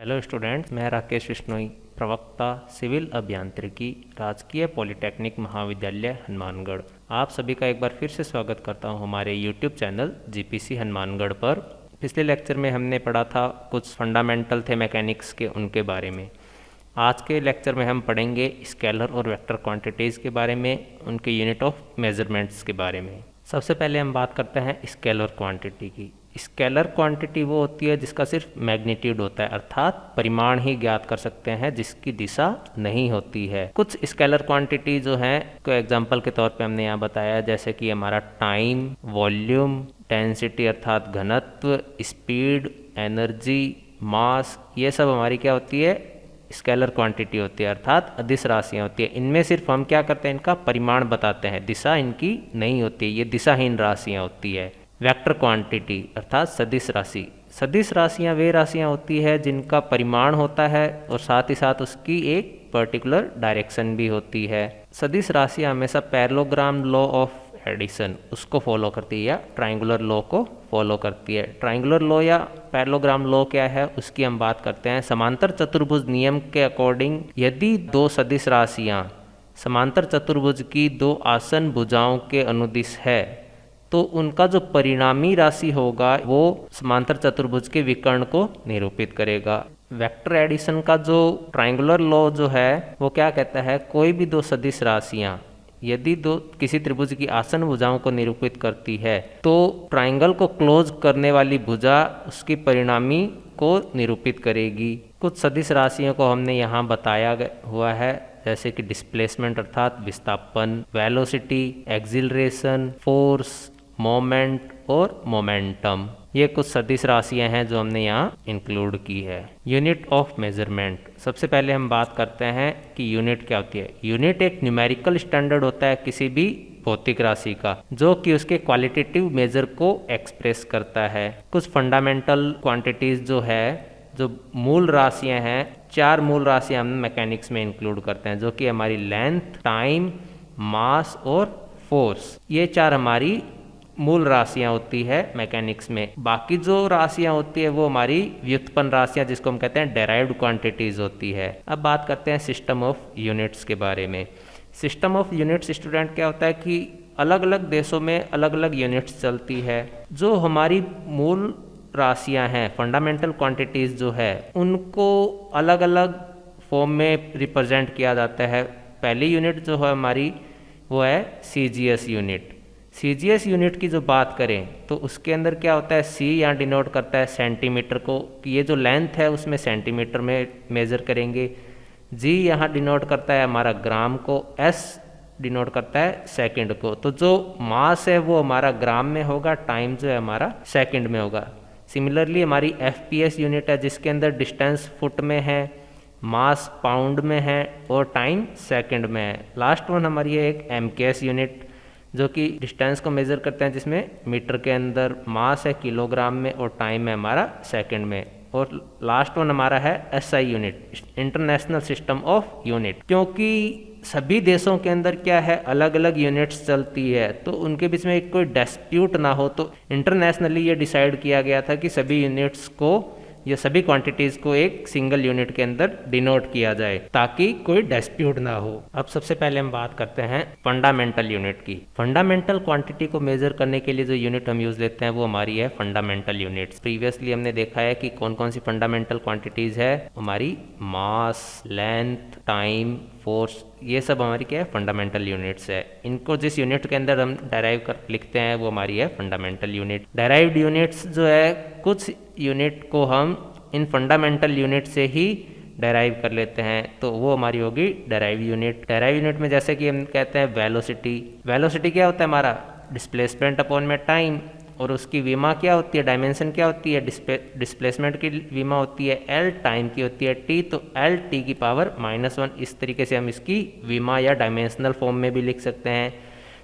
Hello students, मैं राकेश बिश्नोई, प्रवक्ता civil अभियांत्रिकी, राजकीय पॉलिटेक्निक महाविद्यालय हनुमानगढ़। आप सभी का एक बार फिर से स्वागत करता हूं हमारे यूट्यूब चैनल जीपीसी हनुमानगढ़ पर। पिछले लेक्चर में हमने पढ़ा था कुछ फंडामेंटल थे मैकेनिक्स के, उनके बारे में। आज के लेक्चर में हम पढ़ेंगे स्केलर और वेक्टर क्वांटिटीज़ के बारे में, उनके यूनिट ऑफ मेजरमेंट्स के बारे में। सबसे पहले हम बात करते हैं स्केलर क्वांटिटी की। स्केलर क्वांटिटी वो होती है जिसका सिर्फ मैग्नीट्यूड होता है, अर्थात परिमाण ही ज्ञात कर सकते हैं, जिसकी दिशा नहीं होती है। कुछ स्केलर क्वांटिटी जो हैं को एग्जांपल के तौर पे हमने यहाँ बताया, जैसे कि हमारा टाइम, वॉल्यूम, डेंसिटी अर्थात घनत्व, स्पीड, एनर्जी, मास, ये सब हमारी क्या होती है, स्केलर क्वांटिटी होती है, अर्थात अदिश राशियाँ होती है। इनमें सिर्फ हम क्या करते हैं, इनका परिमाण बताते हैं, दिशा इनकी नहीं होती है, ये दिशाहीन राशियाँ होती है। वेक्टर क्वांटिटी अर्थात सदिश राशि। सदिश राशियाँ वे राशियाँ होती है जिनका परिमाण होता है और साथ ही साथ उसकी एक पर्टिकुलर डायरेक्शन भी होती है। सदिश राशियाँ हमेशा पैरेललोग्राम लॉ ऑफ एडिशन उसको फॉलो करती है या ट्राइंगुलर लॉ को फॉलो करती है। ट्राइंगुलर लॉ या पैरेललोग्राम लॉ क्या है, उसकी हम बात करते हैं। समांतर चतुर्भुज नियम के अकॉर्डिंग यदि दो सदिश राशियाँ समांतर चतुर्भुज की दो आसन भुजाओं के अनुदिश है तो उनका जो परिणामी राशि होगा वो समांतर चतुर्भुज के विकर्ण को निरूपित करेगा। वेक्टर एडिशन का जो ट्राइंगुलर लॉ जो है वो क्या कहता है, कोई भी दो सदिश राशियां यदि दो किसी त्रिभुज की आसन भुजाओं को निरूपित करती है तो ट्राइंगल को क्लोज करने वाली भुजा उसकी परिणामी को निरूपित करेगी। कुछ सदिश राशियों को हमने यहाँ बताया हुआ है, जैसे कि डिस्प्लेसमेंट अर्थात विस्थापन, वेलोसिटी, एक्सिलरेशन, फोर्स, मोमेंट और मोमेंटम। ये कुछ सदिश राशियां हैं जो हमने यहाँ इंक्लूड की है। यूनिट ऑफ मेजरमेंट, सबसे पहले हम बात करते हैं कि यूनिट क्या होती है। यूनिट एक न्यूमेरिकल स्टैंडर्ड होता है किसी भी भौतिक राशि का, जो कि उसके क्वालिटेटिव मेजर को एक्सप्रेस करता है। कुछ फंडामेंटल क्वांटिटीज जो है, जो मूल राशियां हैं, 4 मूल राशियां हम मैकेनिक्स में इंक्लूड करते हैं, जो कि हमारी लेंथ, टाइम, मास और फोर्स। ये 4 हमारी मूल राशियां होती है मैकेनिक्स में। बाकी जो राशियां होती है वो हमारी व्युत्पन्न राशियां, जिसको हम कहते हैं डेराइव्ड क्वांटिटीज होती है। अब बात करते हैं सिस्टम ऑफ यूनिट्स के बारे में। सिस्टम ऑफ यूनिट्स स्टूडेंट क्या होता है कि अलग अलग देशों में अलग अलग यूनिट्स चलती है। जो हमारी मूल राशियां हैं, फंडामेंटल क्वांटिटीज जो है, उनको अलग अलग फॉर्म में रिप्रेजेंट किया जाता है। पहली यूनिट जो है हमारी वो है सीजीएस यूनिट। सीजीएस यूनिट की जो बात करें तो उसके अंदर क्या होता है, सी यहाँ डिनोट करता है सेंटीमीटर को, कि ये जो लेंथ है उसमें सेंटीमीटर में मेज़र करेंगे। जी यहाँ डिनोट करता है हमारा ग्राम को, एस डिनोट करता है सेकंड को। तो जो मास है वो हमारा ग्राम में होगा, टाइम जो है हमारा सेकंड में होगा। सिमिलरली हमारी एफपीएस यूनिट है जिसके अंदर डिस्टेंस फुट में है, मास पाउंड में है और टाइम सेकंड में है। लास्ट वन हमारी है एक एमकेएस यूनिट, जो कि डिस्टेंस को मेज़र करते हैं, जिसमें मीटर के अंदर, मास है किलोग्राम में और टाइम है हमारा सेकंड में। और लास्ट वन हमारा है SI unit, international system of unit. क्योंकि सभी देशों के अंदर क्या है, अलग अलग यूनिट्स चलती है, तो उनके बीच में कोई डिस्प्यूट ना हो, तो इंटरनेशनली ये डिसाइड किया गया था कि सभी यूनिट्स को या सभी क्वांटिटीज़ को एक सिंगल यूनिट के अंदर डिनोट किया जाए ताकि कोई डिस्प्यूट ना हो। अब सबसे पहले हम बात करते हैं फंडामेंटल यूनिट की। फंडामेंटल क्वांटिटी को मेजर करने के लिए जो यूनिट हम यूज़ लेते हैं वो हमारी है फंडामेंटल यूनिट्स। प्रीवियसली हमने देखा है कि कौन कौन सी फंडामेंटल क्वांटिटीज़ है, हमारी मास, लेंथ, टाइम, फोर्स, ये सब हमारी क्या है, फंडामेंटल यूनिट्स है। इनको जिस यूनिट के अंदर हम डेराइव कर लिखते हैं वो हमारी है फंडामेंटल यूनिट। डेराइव्ड यूनिट्स जो है, कुछ यूनिट को हम इन फंडामेंटल यूनिट से ही डेराइव कर लेते हैं, तो वो हमारी होगी डेराइव यूनिट। डेराइव यूनिट में जैसे कि हम कहते हैं वेलोसिटी। वेलोसिटी क्या होता है हमारा, डिस्प्लेसमेंट अपॉन में टाइम, और उसकी विमा क्या होती है, डायमेंशन क्या होती है, डिस्प्लेसमेंट की विमा होती है एल, टाइम की होती है टी, तो एल टी की पावर -1। इस तरीके से हम इसकी विमा या डायमेंशनल फॉर्म में भी लिख सकते हैं।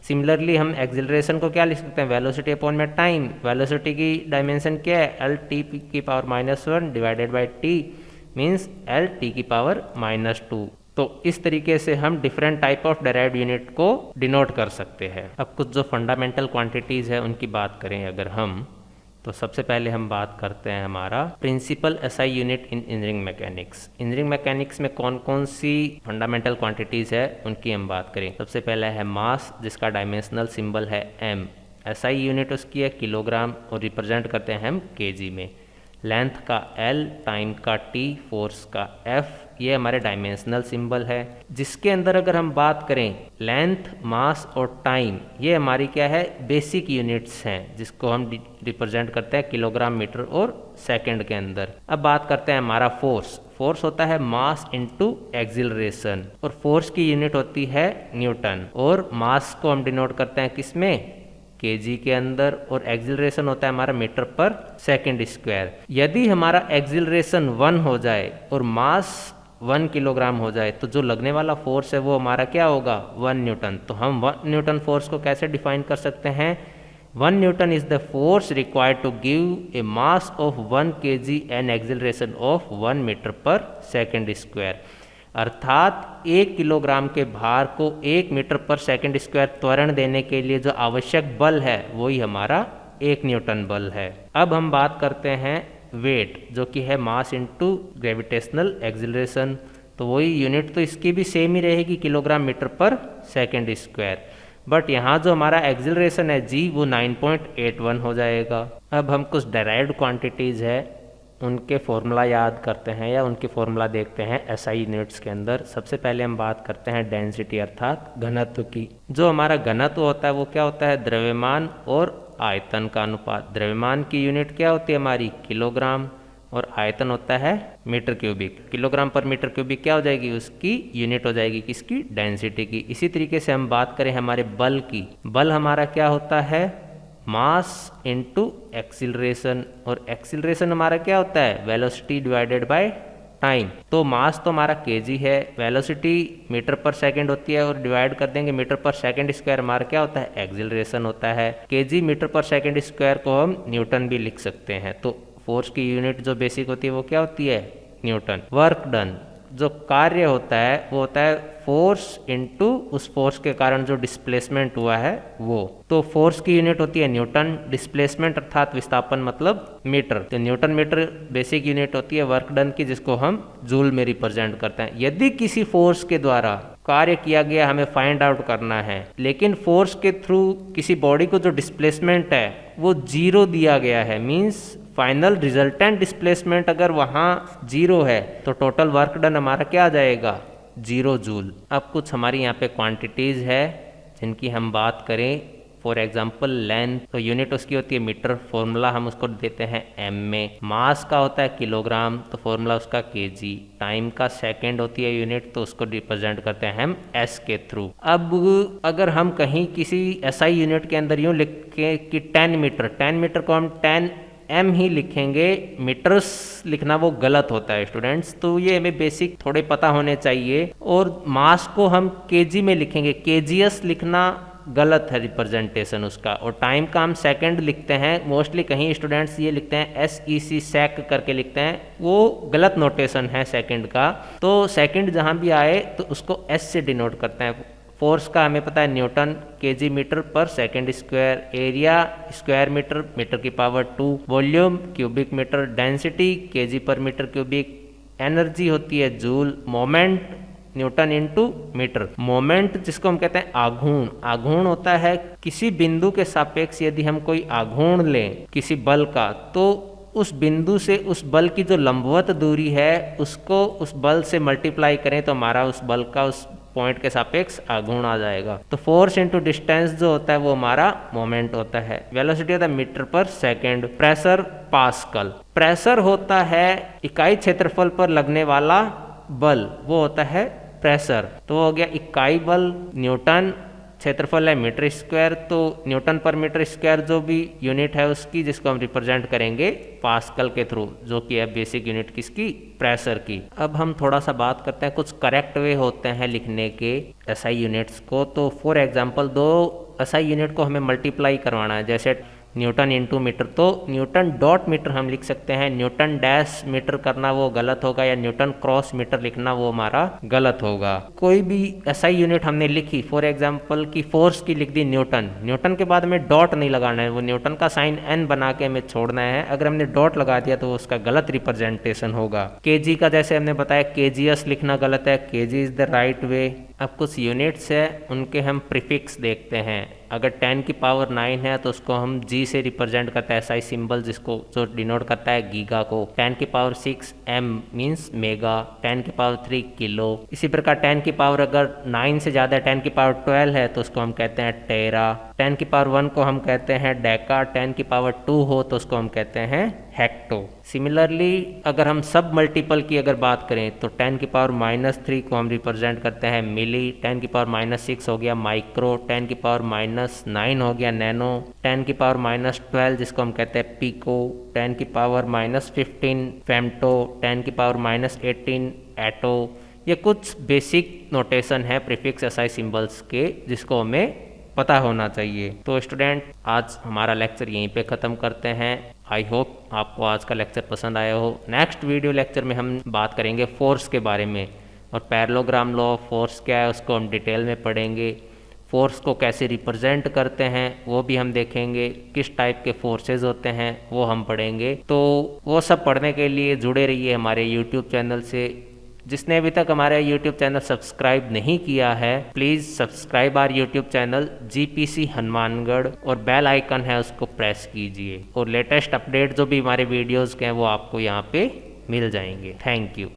सिमिलरली हम एक्सिलरेशन को क्या लिख सकते हैं, वेलोसिटी अपॉन में टाइम। वेलोसिटी की डायमेंशन क्या है, एल टी की power -1 divided by T, means L T की पावर -2। तो इस तरीके से हम different type of derived unit को डिनोट कर सकते हैं। अब कुछ जो फंडामेंटल क्वांटिटीज़ है उनकी बात करें अगर हम, तो सबसे पहले हम बात करते हैं हमारा principal SI unit in engineering mechanics. Engineering mechanics में कौन कौन सी फंडामेंटल क्वांटिटीज़ है उनकी हम बात करें। सबसे पहला है मास, जिसका डायमेंशनल सिंबल है m। एसआई यूनिट उसकी है किलोग्राम और रिप्रेजेंट करते हैं हम केजी में। लेंथ का L, टाइम का T, फोर्स का F, ये हमारे डायमेंशनल सिंबल है। जिसके अंदर अगर हम बात करें लेंथ, मास और टाइम, ये हमारी क्या है बेसिक यूनिट्स हैं, जिसको हम रिप्रेजेंट करते हैं किलोग्राम, मीटर और सेकंड के अंदर। अब बात करते हैं हमारा फोर्स। फोर्स होता है मास इनटू एक्सिलरेशन और फोर्स की यूनिट होती है न्यूटन। और मास को हम डिनोट करते हैं किसमें, केजी के अंदर, और एक्सिलरेशन होता है हमारा मीटर पर सेकंड स्क्वायर। यदि हमारा एक्सिलरेशन 1 हो जाए और मास 1 किलोग्राम हो जाए तो जो लगने वाला फोर्स है वो हमारा क्या होगा, 1 न्यूटन। तो हम 1 न्यूटन फोर्स को कैसे डिफाइन कर सकते हैं, 1 newton is the force required to give a mass of 1 kg and acceleration of 1 metre per second square. अर्थात 1 किलोग्राम के भार को 1 मीटर पर सेकंड स्क्वायर त्वरण देने के लिए जो आवश्यक बल है वही हमारा 1 न्यूटन बल है। अब हम बात करते हैं वेट, जो कि है मास इनटू ग्रेविटेशनल एक्सिलरेशन। तो वही यूनिट तो इसकी भी सेम ही रहेगी, kilogram metre per second square. But यहाँ जो हमारा एक्सिलरेशन है जी, वो 9.81 हो जाएगा। अब हम कुछ डेराइव्ड क्वांटिटीज़ है उनके फॉर्मूला याद करते हैं या उनके फॉर्मूला देखते हैं एसआई यूनिट्स के अंदर। सबसे पहले हम बात करते हैं डेंसिटी अर्थात घनत्व की। जो हमारा घनत्व होता है वो क्या होता है, द्रव्यमान और आयतन का अनुपात। द्रव्यमान की यूनिट क्या होती है हमारी, किलोग्राम, और आयतन होता है मीटर क्यूबिक। किलोग्राम पर मीटर क्यूबिक क्या हो जाएगी, उसकी यूनिट हो जाएगी किसकी, डेंसिटी की। इसी तरीके से हम बात करें हमारे बल की, बल हमारा क्या होता है, मास इनटू एक्सिलरेशन, और एक्सिलरेशन हमारा क्या होता है, वेलोसिटी डिवाइडेड बाय टाइम। तो मास तो हमारा केजी है, वेलोसिटी मीटर पर सेकंड होती है और डिवाइड कर देंगे मीटर पर सेकंड स्क्वायर, हमारा क्या होता है, एक्सिलरेशन होता है। KG metre per second square को हम न्यूटन भी लिख सकते हैं। तो फोर्स की यूनिट जो बेसिक होती है वो क्या होती है, न्यूटन। वर्क डन, जो कार्य होता है वो होता है फोर्स इनटू उस फोर्स के कारण जो डिस्प्लेसमेंट हुआ है वो। तो फोर्स की यूनिट होती है न्यूटन, डिस्प्लेसमेंट अर्थात विस्थापन मतलब मीटर। तो न्यूटन मीटर बेसिक यूनिट होती है वर्क डन की, जिसको हम जूल में रिप्रेजेंट करते हैं। यदि किसी फोर्स के द्वारा कार्य किया गया हमें फाइंड आउट करना है, लेकिन फोर्स के थ्रू किसी बॉडी को जो डिस्प्लेसमेंट है वो 0 दिया गया है, मीन्स फाइनल रिजल्टेंट डिस्प्लेसमेंट अगर वहाँ 0 है तो टोटल वर्क डन हमारा क्या आ जाएगा, 0 जूल। अब कुछ हमारी यहाँ पे क्वांटिटीज़ है जिनकी हम बात करें। फॉर एग्जांपल लेंथ, तो यूनिट उसकी होती है मीटर, फॉर्मूला हम उसको देते हैं एम में। मास का होता है किलोग्राम, तो फॉर्मूला उसका केजी। टाइम का सेकंड होती है यूनिट, तो उसको रिप्रेजेंट करते हैं हम एस के थ्रू। अब अगर हम कहीं किसी एसआई यूनिट के अंदर यूँ लिखें कि 10 मीटर, 10 मीटर को हम 10 एम ही लिखेंगे, मीटर्स लिखना वो गलत होता है स्टूडेंट्स। तो ये हमें बेसिक थोड़े पता होने चाहिए। और मास को हम केजी में लिखेंगे, केजीएस लिखना गलत है रिप्रेजेंटेशन उसका। और टाइम का हम सेकंड लिखते हैं, मोस्टली कहीं स्टूडेंट्स ये लिखते हैं SEC सेक करके लिखते हैं, वो गलत नोटेशन है सेकंड का। तो सेकंड जहाँ भी आए तो उसको S से डिनोट करते हैं। फोर्स का हमें पता है newton, KG metre per second square, area square metre, metre की power 2, volume cubic metre, density KG per metre cubic, energy होती है joule, moment newton into metre. Moment जिसको हम कहते हैं आघूर्ण, आघूर्ण होता है किसी बिंदु के सापेक्ष यदि हम कोई आघूर्ण लें किसी बल का, तो उस बिंदु से उस बल की जो लंबवत दूरी है उसको उस बल से मल्टीप्लाई करें तो हमारा उस बल का उस पॉइंट के सापेक्ष आघूर्ण आ जाएगा। तो फोर्स इनटू डिस्टेंस जो होता है वो हमारा मोमेंट होता है। वेलोसिटी होता है metre per second. Pressure pascal, pressure होता है इकाई क्षेत्रफल पर लगने वाला बल, वो होता है प्रेशर। तो हो गया इकाई बल न्यूटन, क्षेत्रफल है मीटर स्क्वायर, तो न्यूटन पर मीटर स्क्वायर जो भी यूनिट है उसकी, जिसको हम रिप्रेजेंट करेंगे पास्कल के थ्रू, जो कि है बेसिक यूनिट किसकी, प्रेशर की। अब हम थोड़ा सा बात करते हैं, कुछ करेक्ट वे होते हैं लिखने के एसआई यूनिट्स को। तो फॉर एग्जांपल 2 एसआई यूनिट को हमें मल्टीप्लाई करवाना है, जैसे न्यूटन इंटू मीटर, तो न्यूटन डॉट मीटर हम लिख सकते हैं, न्यूटन डैश मीटर करना वो गलत होगा, या न्यूटन क्रॉस मीटर लिखना वो हमारा गलत होगा। कोई भी ऐसा यूनिट हमने लिखी, फॉर एग्जांपल की फोर्स की लिख दी न्यूटन, न्यूटन के बाद हमें डॉट नहीं लगाना है, वो न्यूटन का साइन एन बना के हमें छोड़ना है। अगर हमने डॉट लगा दिया तो उसका गलत रिप्रेजेंटेशन होगा। केजी का जैसे हमने बताया केजीएस लिखना गलत है, KG is the right way. अब कुछ यूनिट्स है उनके हम प्रीफिक्स देखते हैं। अगर 10 की पावर 9 है तो उसको हम जी से रिप्रेजेंट करता है, ऐसा ही सिंबल जिसको जो डिनोट करता है गीगा को। 10 की पावर 6 एम मीन्स मेगा, 10 की पावर 3 किलो। इसी प्रकार 10 की पावर अगर 9 से ज़्यादा, 10 की पावर 12 है तो उसको हम कहते हैं टेरा। 10 की पावर 1 को हम कहते हैं डेका, 10 की पावर 2 हो तो उसको हम कहते हैं हेक्टो। सिमिलरली अगर हम सब मल्टीपल की अगर बात करें तो 10 की पावर -3 को हम रिप्रेजेंट करते हैं मिली, 10 की पावर -6 हो गया माइक्रो, 10 की पावर -9 हो गया नैनो, 10 की पावर -12 जिसको हम कहते हैं पिको, 10 की पावर -15 फेम्टो, 10 की पावर -18 एटो। ये कुछ बेसिक नोटेशन है प्रीफिक्स एसआई सिंबल्स के जिसको हमें पता होना चाहिए। तो स्टूडेंट आज हमारा लेक्चर यहीं पे ख़त्म करते हैं। आई होप आपको आज का लेक्चर पसंद आया हो। नेक्स्ट वीडियो लेक्चर में हम बात करेंगे फोर्स के बारे में, और पैरेललोग्राम लॉ ऑफ फोर्स क्या है उसको हम डिटेल में पढ़ेंगे। फोर्स को कैसे रिप्रेजेंट करते हैं वो भी हम देखेंगे, किस टाइप के फोर्सेस होते हैं वो हम पढ़ेंगे। तो वो सब पढ़ने के लिए जुड़े रहिए हमारे यूट्यूब चैनल से। जिसने अभी तक हमारा यूट्यूब चैनल सब्सक्राइब नहीं किया है please subscribe our YouTube channel GPC Hanumangarh, और बेल आइकन है उसको प्रेस कीजिए, और लेटेस्ट अपडेट जो भी हमारे वीडियोज़ के हैं वो आपको यहाँ पे मिल जाएंगे। Thank you.